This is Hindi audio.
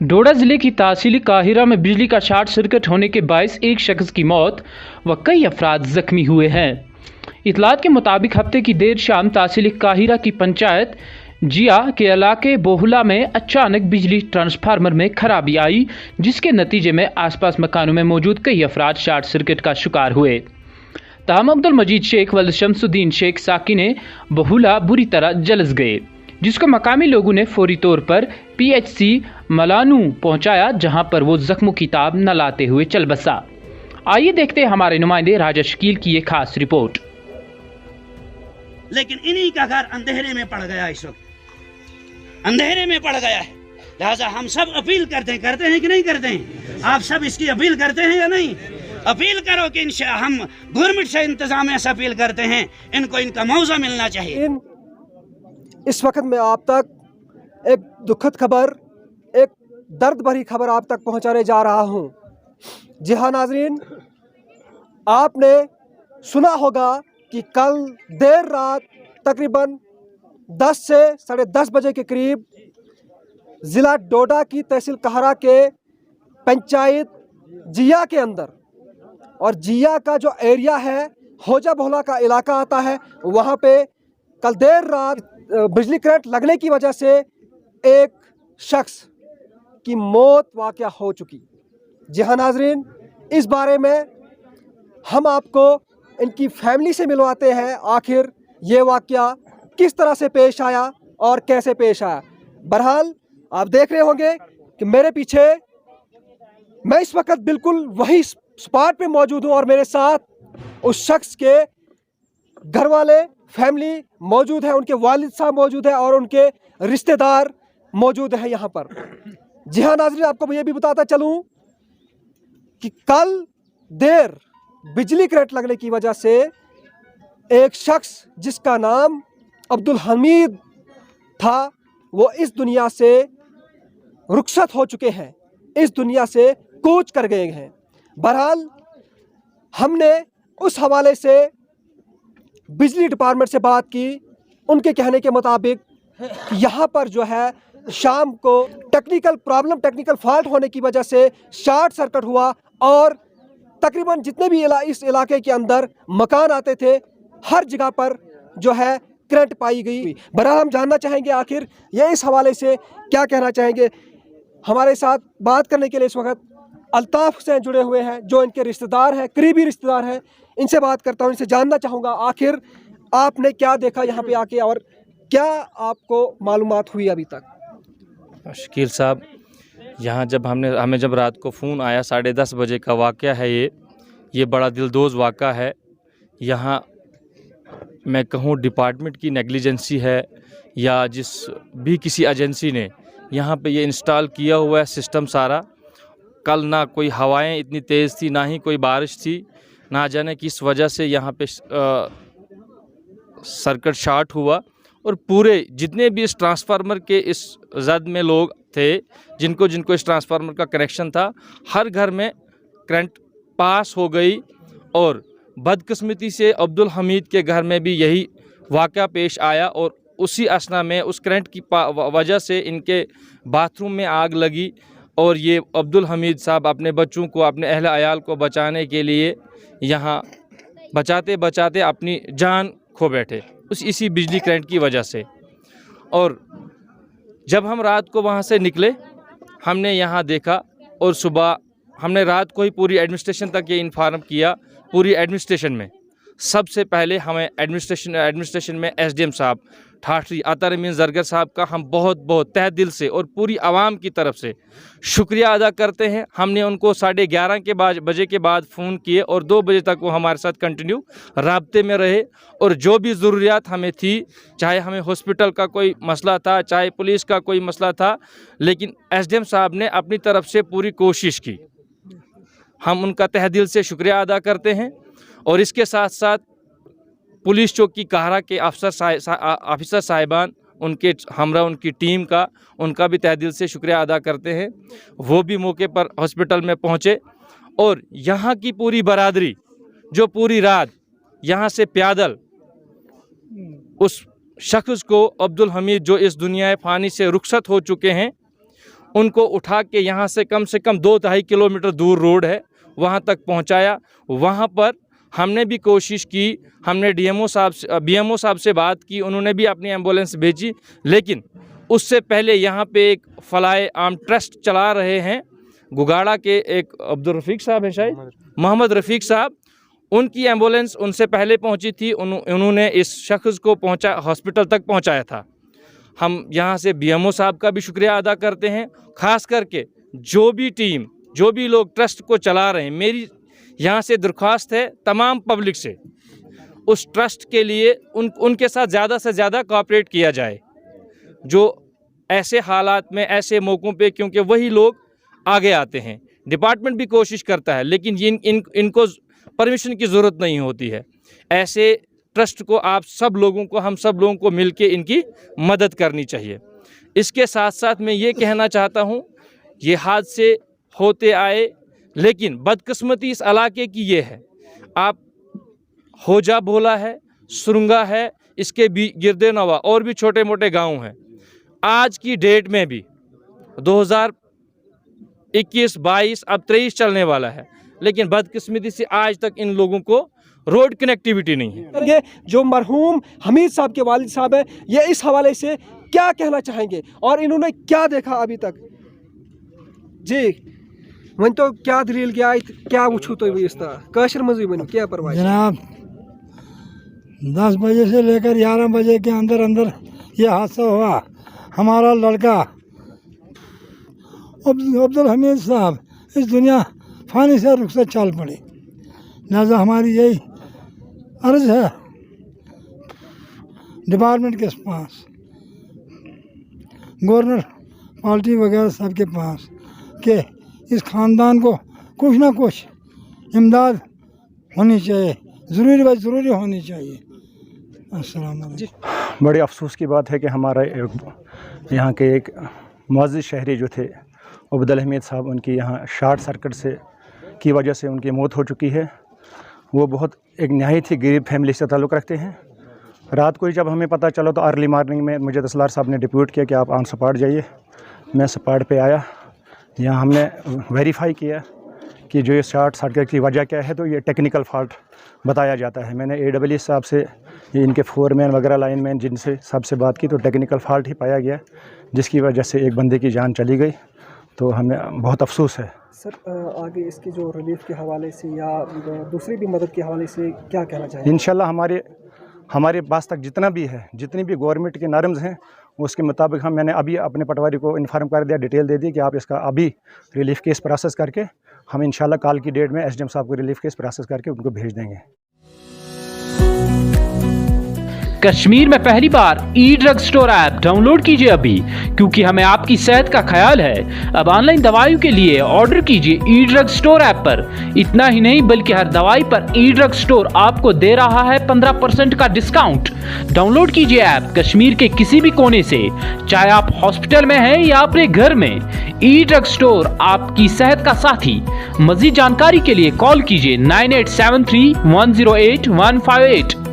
डोडा जिले की तहसील काहिरा में बिजली का शॉर्ट सर्किट होने के बायस एक शख्स की मौत व कई अफराद जख्मी हुए हैं। इतलात के मुताबिक हफ्ते की देर शाम तहसील काहिरा की पंचायत जिया के इलाके बोहुला में अचानक बिजली ट्रांसफार्मर में खराबी आई, जिसके नतीजे में आसपास मकानों में मौजूद कई अफराद शॉर्ट सर्किट का शिकार हुए। ताहम अब्दुल मजीद शेख व शमसुद्दीन शेख साकिने बोहुला बुरी तरह जलस गए, जिसको मकामी लोगों ने फौरी तौर पर पीएचसी मलानू पहुंचाया, जहां पर वो जख्मों की ताब न लाते हुए चल बसा। आइए देखते हैं हमारे नुमाइंदे राजा शकील की ये खास रिपोर्ट। लेकिन इन्हीं का घर अंधेरे में पड़ गया, इस वक्त अंधेरे में पड़ गया है। लिहाजा हम सब अपील करते हैं कि नहीं करते हैं? आप सब इसकी अपील करते हैं या नहीं? अपील करो कि हम गवर्नमेंट से इंतजामिया से अपील करते हैं, इनको इनका मुआवजा मिलना चाहिए। इस वक्त मैं आप तक एक दुखद खबर, एक दर्द भरी खबर आप तक पहुंचाने जा रहा हूं। जी हाँ नाजरीन, आपने सुना होगा कि कल देर रात तकरीबन 10 से 10:30 बजे के करीब ज़िला डोडा की तहसील काहिरा के पंचायत जिया के अंदर, और जिया का जो एरिया है होजा बोहला का इलाका आता है, वहाँ पे कल देर रात बिजली करंट लगने की वजह से एक शख्स की मौत वाक़या हो चुकी। जी हाँ नाजरीन, इस बारे में हम आपको इनकी फैमिली से मिलवाते हैं, आखिर ये वाक़या किस तरह से पेश आया और कैसे पेश आया। बहरहाल आप देख रहे होंगे कि मेरे पीछे मैं इस वक्त बिल्कुल वही स्पॉट पे मौजूद हूँ और मेरे साथ उस शख्स के घर वाले, फैमिली मौजूद है, उनके वालिद साहब मौजूद है और उनके रिश्तेदार मौजूद है यहाँ पर। जी हाँ नाज़रीन, आपको ये भी बताता चलूँ कि कल देर बिजली करंट लगने की वजह से एक शख्स जिसका नाम अब्दुल हमीद था, वो इस दुनिया से रुखसत हो चुके हैं, इस दुनिया से कूच कर गए हैं। बहरहाल हमने उस हवाले से बिजली डिपार्टमेंट से बात की। उनके कहने के मुताबिक यहाँ पर जो है शाम को टेक्निकल फॉल्ट होने की वजह से शॉर्ट सर्किट हुआ और तकरीबन जितने भी इस इलाके के अंदर मकान आते थे, हर जगह पर जो है करंट पाई गई। बहरहाल हम जानना चाहेंगे आखिर ये इस हवाले से क्या कहना चाहेंगे। हमारे साथ बात करने के लिए इस वक्त अल्ताफ़ से जुड़े हुए हैं, जो इनके रिश्तेदार हैं, करीबी रिश्तेदार हैं। इनसे बात करता हूँ, इनसे जानना चाहूँगा आखिर आपने क्या देखा यहाँ पे आके और क्या आपको मालूमात हुई अभी तक। शकील साहब, यहाँ जब हमें जब रात को फ़ोन आया 10:30 बजे का वाक़या है, ये बड़ा दिलदोज़ वाक़ा है। यहाँ मैं कहूँ डिपार्टमेंट की नेग्लिजेंसी है या जिस भी किसी एजेंसी ने यहाँ पे ये इंस्टॉल किया हुआ है सिस्टम सारा। कल ना कोई हवाएं इतनी तेज़ थी, ना ही कोई बारिश थी, ना जाने किस वजह से यहाँ पे सर्किट शॉर्ट हुआ और पूरे जितने भी इस ट्रांसफार्मर के इस जद में लोग थे, जिनको इस ट्रांसफार्मर का कनेक्शन था, हर घर में करंट पास हो गई। और बदकिस्मती से अब्दुल हमीद के घर में भी यही वाक़या पेश आया और उसी असना में उस करंट की वजह से इनके बाथरूम में आग लगी और ये अब्दुल हमीद साहब अपने बच्चों को, अपने अहल अयाल को बचाने के लिए यहाँ बचाते बचाते अपनी जान खो बैठे इसी बिजली करंट की वजह से। और जब हम रात को वहाँ से निकले, हमने यहाँ देखा और सुबह हमने रात को ही पूरी एडमिनिस्ट्रेशन तक ये इन्फॉर्म किया। पूरी एडमिनिस्ट्रेशन में सबसे पहले हमें एडमिनिस्ट्रेशन में एसडीएम साहब ठाठरी अतर अमीन जरगर साहब का हम बहुत तहे दिल से और पूरी आवाम की तरफ से शुक्रिया अदा करते हैं। हमने उनको 11:30 बजे के बाद फ़ोन किए और 2 बजे तक वो हमारे साथ कंटिन्यू राब्ते में रहे और जो भी ज़रूरियात हमें थी, चाहे हमें हॉस्पिटल का कोई मसला था, चाहे पुलिस का कोई मसला था, लेकिन एसडीएम साहब ने अपनी तरफ से पूरी कोशिश की। हम उनका तहे दिल से शुक्रिया अदा करते हैं। और इसके साथ साथ पुलिस चौकी काहिरा के ऑफिसर साहिबान, उनके हमरा उनकी टीम का, उनका भी तहे दिल से शुक्रिया अदा करते हैं। वो भी मौके पर हॉस्पिटल में पहुँचे और यहाँ की पूरी बरादरी जो पूरी रात यहाँ से पैदल उस शख्स को, अब्दुल हमीद जो इस दुनिया फ़ानी से रुखसत हो चुके हैं, उनको उठा के यहाँ से कम 2-2.5 किलोमीटर दूर रोड है, वहाँ तक पहुँचाया। वहाँ पर हमने भी कोशिश की, हमने बीएमओ साहब से बात की, उन्होंने भी अपनी एम्बुलेंस भेजी। लेकिन उससे पहले यहाँ पे एक फलाए आम ट्रस्ट चला रहे हैं गुगाड़ा के, एक अब्दुल रफ़ीक साहब है शायद, मोहम्मद रफ़ीक साहब, उनकी एम्बुलेंस उनसे पहले पहुँची थी। उन्होंने इस शख्स को हॉस्पिटल तक पहुँचाया था। हम यहाँ से बीएमओ साहब का भी शुक्रिया अदा करते हैं। ख़ास करके जो भी टीम, जो भी लोग ट्रस्ट को चला रहे हैं, मेरी यहाँ से दरख्वास्त है तमाम पब्लिक से, उस ट्रस्ट के लिए उनके साथ ज़्यादा से ज़्यादा कोऑपरेट किया जाए, जो ऐसे हालात में, ऐसे मौक़ों पे, क्योंकि वही लोग आगे आते हैं। डिपार्टमेंट भी कोशिश करता है, लेकिन इनको परमिशन की ज़रूरत नहीं होती है। ऐसे ट्रस्ट को हम सब लोगों को मिलके इनकी मदद करनी चाहिए। इसके साथ साथ मैं ये कहना चाहता हूँ, ये हादसे होते आए, लेकिन बदकिस्मती इस इलाके की ये है, आप होजा भोला है, सुरंगा है, इसके भी गिरदे नवा और भी छोटे मोटे गांव हैं। आज की डेट में भी 2021, 22, अब 23 चलने वाला है, लेकिन बदकिस्मती से आज तक इन लोगों को रोड कनेक्टिविटी नहीं है। ये जो मरहूम हमीद साहब के वालिद साहब हैं, ये इस हवाले से क्या कहना चाहेंगे और इन्होंने क्या देखा अभी तक? जी वन तो क्या दलील क्या वुचू तो इस तरह काशर मजी बनो क्या परवाह जनाब? 10 बजे से लेकर 11 बजे के अंदर अंदर ये हादसा हुआ। हमारा लड़का अब्दुल हमीद साहब इस दुनिया फानी से रुखसत चल पड़े। लिहाजा हमारी यही अर्ज़ है डिपार्टमेंट के पास, गवर्नर पार्टी वगैरह सब के पास, कि इस ख़ानदान को कुछ ना कुछ इमदाद होनी चाहिए, ज़रूरी होनी चाहिए। अस्सलाम वालेकुम। बड़े अफसोस की बात है कि हमारा यहाँ के एक मुअज़्ज़िज़ शहरी जो थे अब्दुल हमीद साहब, उनकी यहाँ शॉर्ट सर्किट की वजह से उनकी मौत हो चुकी है। वो बहुत एक नहायत ही गरीब फैमिली से ताल्लुक़ रखते हैं। रात को ही जब हमें पता चला तो अर्ली मॉर्निंग में मुझे तहसीलदार साहब ने डिप्यूट किया कि आप ऑन स्पॉट जाइए। मैं स्पॉट पे आया, यहाँ हमने वेरीफाई किया कि जो ये शॉर्ट सर्किट की वजह क्या है, तो ये टेक्निकल फॉल्ट बताया जाता है। मैंने AWS साहब से, ये इनके फोरमैन वगैरह लाइनमैन जिनसे सबसे बात की, तो टेक्निकल फॉल्ट ही पाया गया, जिसकी वजह से एक बंदे की जान चली गई। तो हमें बहुत अफसोस है। सर आगे इसकी जो रिलीफ के हवाले से या दूसरी भी मदद के हवाले से क्या कहना चाहिए? इंशाल्लाह हमारे पास तक जितनी भी गवर्नमेंट के नॉर्म्स हैं उसके मुताबिक मैंने अभी अपने पटवारी को इन्फॉर्म कर दिया, डिटेल दे दी कि आप इसका अभी रिलीफ केस प्रोसेस करके हम इंशाल्लाह कल की डेट में SDM साहब को रिलीफ केस प्रोसेस करके उनको भेज देंगे। कश्मीर में पहली बार ई-ड्रग स्टोर ऐप डाउनलोड कीजिए अभी, क्योंकि हमें आपकी सेहत का ख्याल है। अब ऑनलाइन दवाइयों के लिए ऑर्डर कीजिए ई-ड्रग स्टोर ऐप पर। इतना ही नहीं, बल्कि हर दवाई पर ई-ड्रग स्टोर आपको दे रहा है 15% का डिस्काउंट। डाउनलोड कीजिए ऐप कश्मीर के किसी भी कोने से, चाहे आप हॉस्पिटल में हैं या अपने घर में। ई-ड्रग स्टोर आपकी सेहत का साथी। मजीद जानकारी के लिए कॉल कीजिए 9873 108 158।